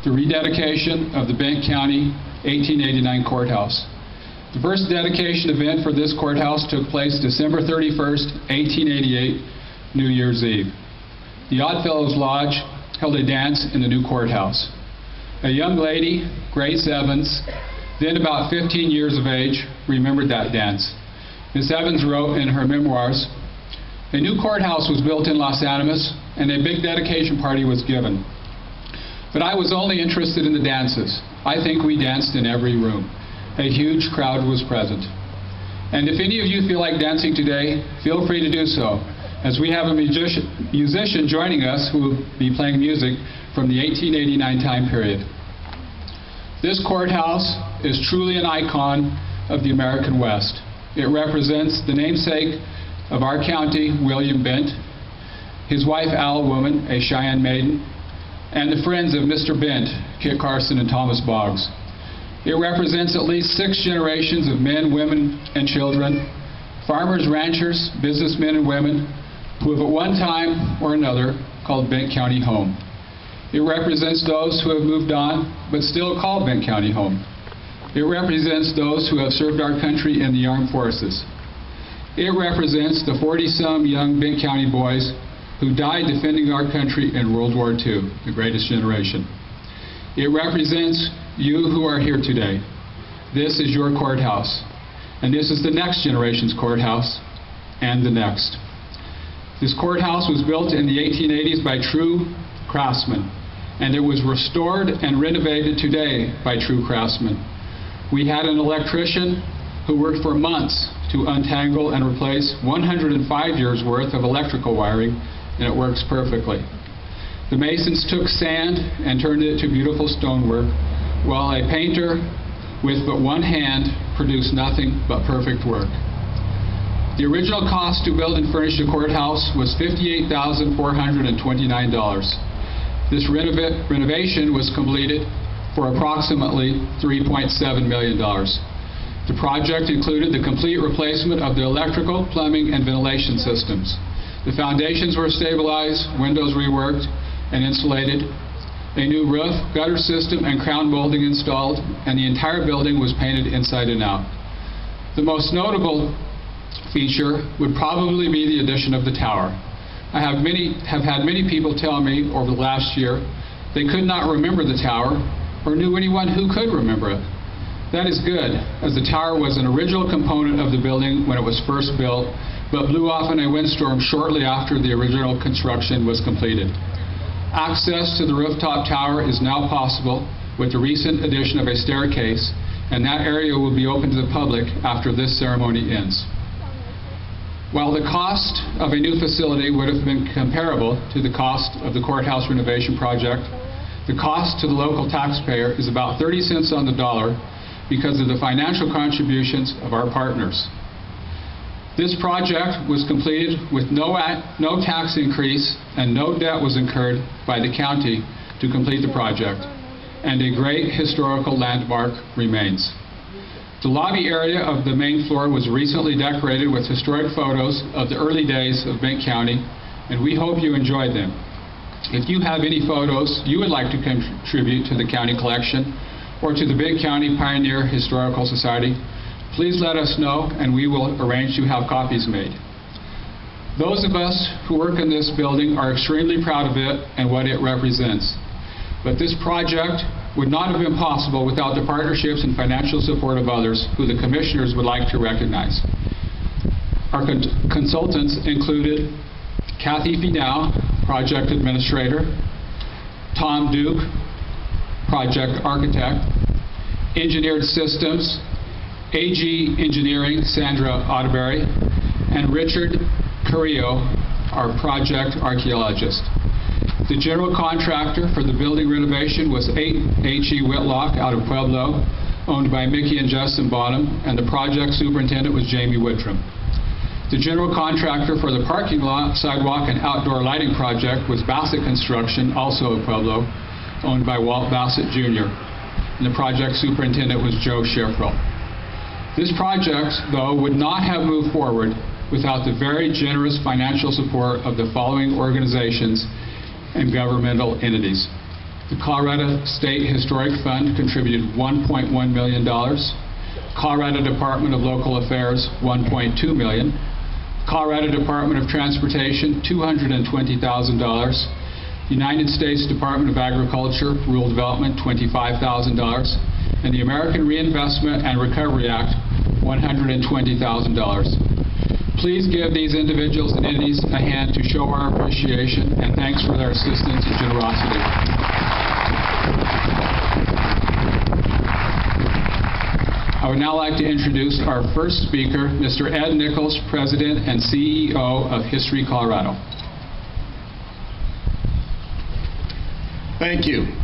the rededication of the Benton County 1889 Courthouse. The first dedication event for this courthouse took place December 31st, 1888, New Year's Eve. The Oddfellows Lodge held a dance in the new courthouse. A young lady, Grace Evans, then about 15 years of age, remembered that dance. Miss Evans wrote in her memoirs, "A new courthouse was built in Los Animas and a big dedication party was given. But I was only interested in the dances. I think we danced in every room. A huge crowd was present. And if any of you feel like dancing today, feel free to do so, as we have a musician joining us who will be playing music from the 1889 time period." This courthouse is truly an icon of the American West. It represents the namesake of our county, William Bent, his wife Al Woman, a Cheyenne maiden, and the friends of Mr. Bent, Kit Carson and Thomas Boggs. It represents at least 6 generations of men, women, and children, farmers, ranchers, businessmen and women, who have at one time or another called Bent County home. It represents those who have moved on but still call Bent County home. It represents those who have served our country in the armed forces. It represents the 40-some young Bent County boys who died defending our country in World War II, the greatest generation. It represents you who are here today. This is your courthouse, and this is the next generation's courthouse, and the next. This courthouse was built in the 1880s by true craftsmen, and it was restored and renovated today by true craftsmen. We had an electrician who worked for months to untangle and replace 105 years worth of electrical wiring, and it works perfectly. The masons took sand and turned it to beautiful stonework, while a painter with but one hand produced nothing but perfect work. The original cost to build and furnish the courthouse was $58,429. This renovation was completed for approximately $3.7 million. The project included the complete replacement of the electrical, plumbing, and ventilation systems. The foundations were stabilized, windows reworked and insulated, a new roof, gutter system, and crown molding installed, and the entire building was painted inside and out. The most notable feature would probably be the addition of the tower. I have had many people tell me over the last year they could not remember the tower or knew anyone who could remember it. That is good, as the tower was an original component of the building when it was first built, but blew off in a windstorm shortly after the original construction was completed. Access to the rooftop tower is now possible with the recent addition of a staircase, and that area will be open to the public after this ceremony ends. While the cost of a new facility would have been comparable to the cost of the courthouse renovation project, the cost to the local taxpayer is about 30 cents on the dollar because of the financial contributions of our partners. This project was completed with no tax increase and no debt was incurred by the county to complete the project, and a great historical landmark remains. The lobby area of the main floor was recently decorated with historic photos of the early days of Benton County, and we hope you enjoyed them. If you have any photos you would like to contribute to the county collection or to the Benton County Pioneer Historical Society, please let us know and we will arrange to have copies made. Those of us who work in this building are extremely proud of it and what it represents. But this project would not have been possible without the partnerships and financial support of others who the commissioners would like to recognize. Our consultants included Kathy Finau, project administrator, Tom Duke, project architect, Engineered Systems, AG Engineering, Sandra Otterbury, and Richard Carrillo, our project archaeologist. The general contractor for the building renovation was H.E. Whitlock out of Pueblo, owned by Mickey and Justin Bonham, and the project superintendent was Jamie Woodrum. The general contractor for the parking lot, sidewalk, and outdoor lighting project was Bassett Construction, also of Pueblo, owned by Walt Bassett Jr., and the project superintendent was Joe Sheffrell. This project, though, would not have moved forward without the very generous financial support of the following organizations and governmental entities: The Colorado State Historic Fund contributed $1.1 million. Colorado Department of Local Affairs, $1.2 million. Colorado Department of Transportation, $220,000. United States Department of Agriculture, Rural Development, $25,000. And the American Reinvestment and Recovery Act, $120,000. Please give these individuals and entities a hand to show our appreciation, and thanks for their assistance and generosity. I would now like to introduce our first speaker, Mr. Ed Nichols, President and CEO of History Colorado. Thank you.